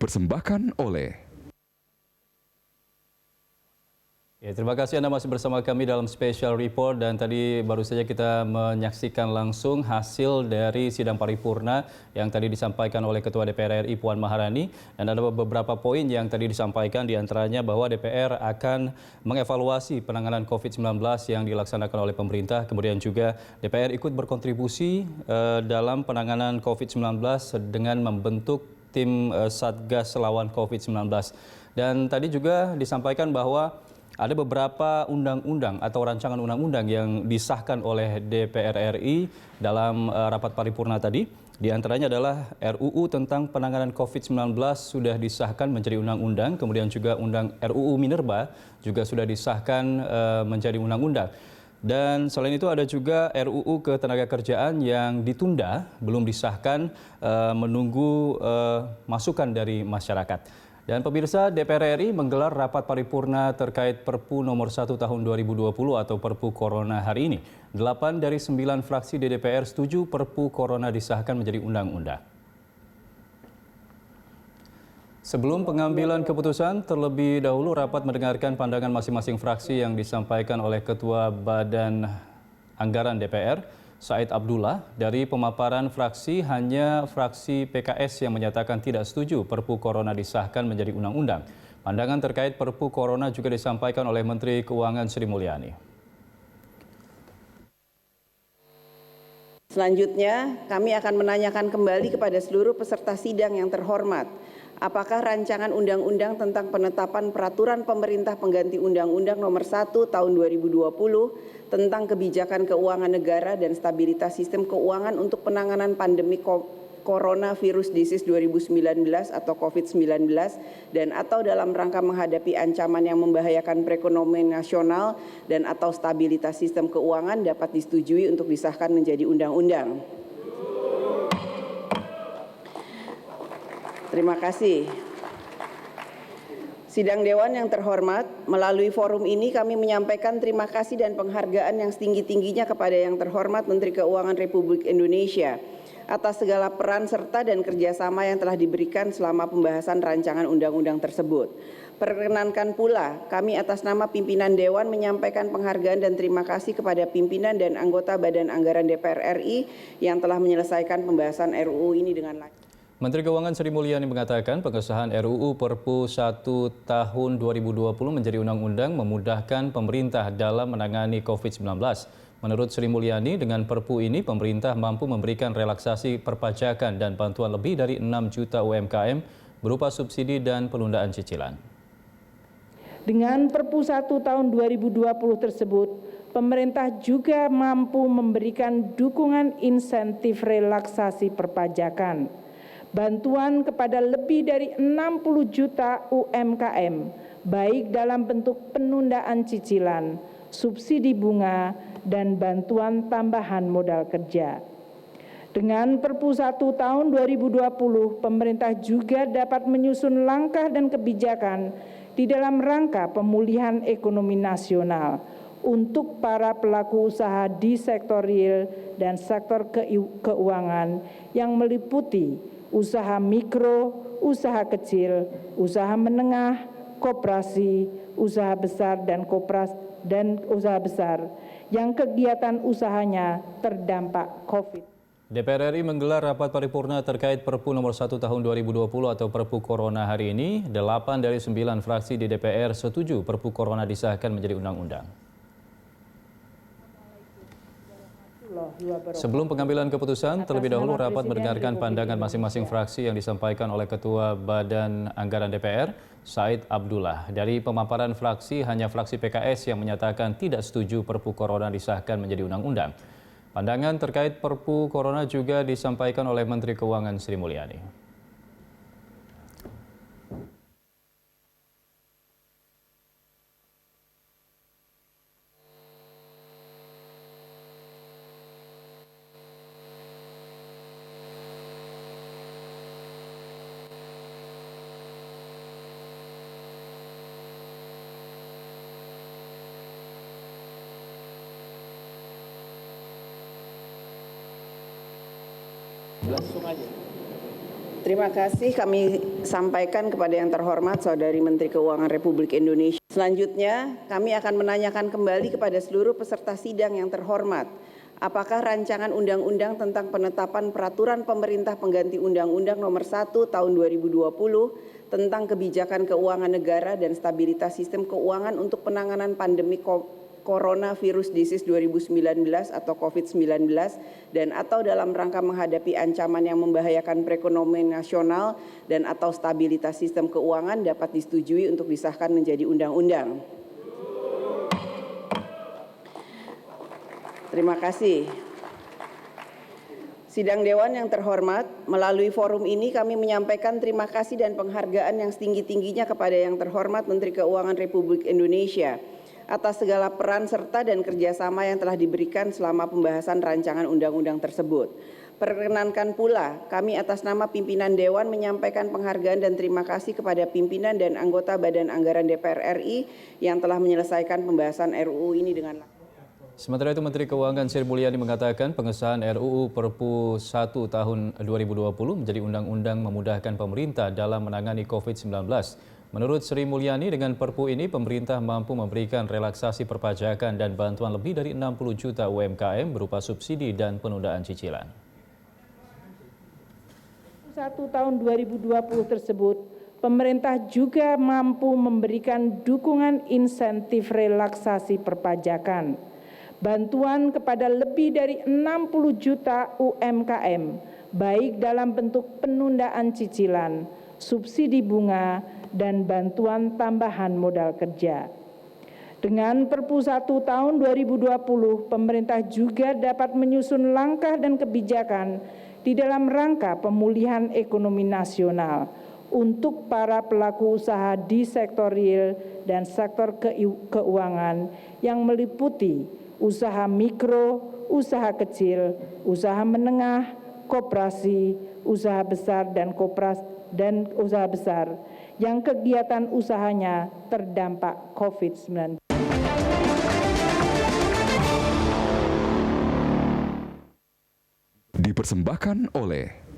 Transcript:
dipersembahkan oleh Ya, terima kasih Anda masih bersama kami dalam Special Report, dan tadi baru saja kita menyaksikan langsung hasil dari sidang paripurna yang tadi disampaikan oleh Ketua DPR RI Puan Maharani, dan ada beberapa poin yang tadi disampaikan, diantaranya bahwa DPR akan mengevaluasi penanganan COVID-19 yang dilaksanakan oleh pemerintah, kemudian juga DPR ikut berkontribusi dalam penanganan COVID-19 dengan membentuk tim Satgas lawan COVID-19. Dan tadi juga disampaikan bahwa ada beberapa undang-undang atau rancangan undang-undang yang disahkan oleh DPR RI dalam rapat paripurna tadi. Di antaranya adalah RUU tentang penanganan COVID-19 sudah disahkan menjadi undang-undang, kemudian juga RUU Minerba juga sudah disahkan menjadi undang-undang. Dan selain itu ada juga RUU Ketenagakerjaan yang ditunda, belum disahkan, menunggu masukan dari masyarakat. Dan pemirsa, DPR RI menggelar rapat paripurna terkait Perpu nomor 1 tahun 2020 atau Perpu Corona hari ini. 8 dari 9 fraksi di DPR setuju Perpu Corona disahkan menjadi undang-undang. Sebelum pengambilan keputusan, terlebih dahulu rapat mendengarkan pandangan masing-masing fraksi yang disampaikan oleh Ketua Badan Anggaran DPR, Said Abdullah. Dari pemaparan fraksi, hanya fraksi PKS yang menyatakan tidak setuju Perpu Corona disahkan menjadi undang-undang. Pandangan terkait Perpu Corona juga disampaikan oleh Menteri Keuangan Sri Mulyani. Selanjutnya, kami akan menanyakan kembali kepada seluruh peserta sidang yang terhormat, apakah rancangan undang-undang tentang penetapan peraturan pemerintah pengganti Undang-Undang Nomor 1 Tahun 2020 tentang kebijakan keuangan negara dan stabilitas sistem keuangan untuk penanganan pandemi Coronavirus Disease 2019 atau COVID-19 dan atau dalam rangka menghadapi ancaman yang membahayakan perekonomian nasional dan atau stabilitas sistem keuangan dapat disetujui untuk disahkan menjadi undang-undang. Terima kasih. Sidang Dewan yang terhormat, melalui forum ini kami menyampaikan terima kasih dan penghargaan yang setinggi-tingginya kepada yang terhormat Menteri Keuangan Republik Indonesia atas segala peran serta dan kerjasama yang telah diberikan selama pembahasan rancangan undang-undang tersebut. Perkenankan pula kami atas nama pimpinan Dewan menyampaikan penghargaan dan terima kasih kepada pimpinan dan anggota Badan Anggaran DPR RI yang telah menyelesaikan pembahasan RUU ini dengan lancar. Menteri Keuangan Sri Mulyani mengatakan pengesahan RUU Perpu 1 tahun 2020 menjadi undang-undang memudahkan pemerintah dalam menangani COVID-19. Menurut Sri Mulyani, dengan Perpu ini pemerintah mampu memberikan relaksasi perpajakan dan bantuan lebih dari 6 juta UMKM berupa subsidi dan penundaan cicilan. Dengan Perpu 1 tahun 2020 tersebut, pemerintah juga mampu memberikan dukungan insentif relaksasi perpajakan, bantuan kepada lebih dari 60 juta UMKM, baik dalam bentuk penundaan cicilan, subsidi bunga, dan bantuan tambahan modal kerja. Dengan Perpu 1 tahun 2020, pemerintah juga dapat menyusun langkah dan kebijakan di dalam rangka pemulihan ekonomi nasional untuk para pelaku usaha di sektor real dan sektor keuangan yang meliputi usaha mikro, usaha kecil, usaha menengah, koperasi, usaha besar dan usaha besar yang kegiatan usahanya terdampak COVID. DPR RI menggelar rapat paripurna terkait Perpu nomor 1 tahun 2020 atau Perpu Corona hari ini. 8 dari 9 fraksi di DPR setuju Perpu Corona disahkan menjadi undang-undang. Sebelum pengambilan keputusan, terlebih dahulu rapat mendengarkan pandangan masing-masing fraksi yang disampaikan oleh Ketua Badan Anggaran DPR, Said Abdullah. Dari pemaparan fraksi, hanya fraksi PKS yang menyatakan tidak setuju Perpu Corona disahkan menjadi undang-undang. Pandangan terkait Perpu Corona juga disampaikan oleh Menteri Keuangan Sri Mulyani. Langsung aja. Terima kasih kami sampaikan kepada yang terhormat Saudari Menteri Keuangan Republik Indonesia. Selanjutnya, kami akan menanyakan kembali kepada seluruh peserta sidang yang terhormat, apakah rancangan undang-undang tentang penetapan peraturan pemerintah pengganti Undang-Undang Nomor 1 Tahun 2020 tentang kebijakan keuangan negara dan stabilitas sistem keuangan untuk penanganan pandemi Coronavirus Disease 2019 atau COVID-19 dan atau dalam rangka menghadapi ancaman yang membahayakan perekonomian nasional dan atau stabilitas sistem keuangan dapat disetujui untuk disahkan menjadi undang-undang. Terima kasih. Sidang Dewan yang terhormat, melalui forum ini kami menyampaikan terima kasih dan penghargaan yang setinggi-tingginya kepada yang terhormat Menteri Keuangan Republik Indonesia atas segala peran serta dan kerjasama yang telah diberikan selama pembahasan rancangan undang-undang tersebut. Perkenankan pula kami atas nama pimpinan Dewan menyampaikan penghargaan dan terima kasih kepada pimpinan dan anggota Badan Anggaran DPR RI yang telah menyelesaikan pembahasan RUU ini dengan Sementara itu, Menteri Keuangan Sri Mulyani mengatakan pengesahan RUU Perpu 1 tahun 2020 menjadi undang-undang memudahkan pemerintah dalam menangani COVID-19. Menurut Sri Mulyani, dengan Perpu ini pemerintah mampu memberikan relaksasi perpajakan dan bantuan lebih dari 60 juta UMKM berupa subsidi dan penundaan cicilan. 1 tahun 2020 tersebut, pemerintah juga mampu memberikan dukungan insentif relaksasi perpajakan, bantuan kepada lebih dari 60 juta UMKM, baik dalam bentuk penundaan cicilan, subsidi bunga, dan bantuan tambahan modal kerja. Dengan Perpu 1 tahun 2020, pemerintah juga dapat menyusun langkah dan kebijakan di dalam rangka pemulihan ekonomi nasional untuk para pelaku usaha di sektor real dan sektor keuangan yang meliputi usaha mikro, usaha kecil, usaha menengah, koperasi, usaha besar dan usaha besar yang kegiatan usahanya terdampak COVID-19. Dipersembahkan oleh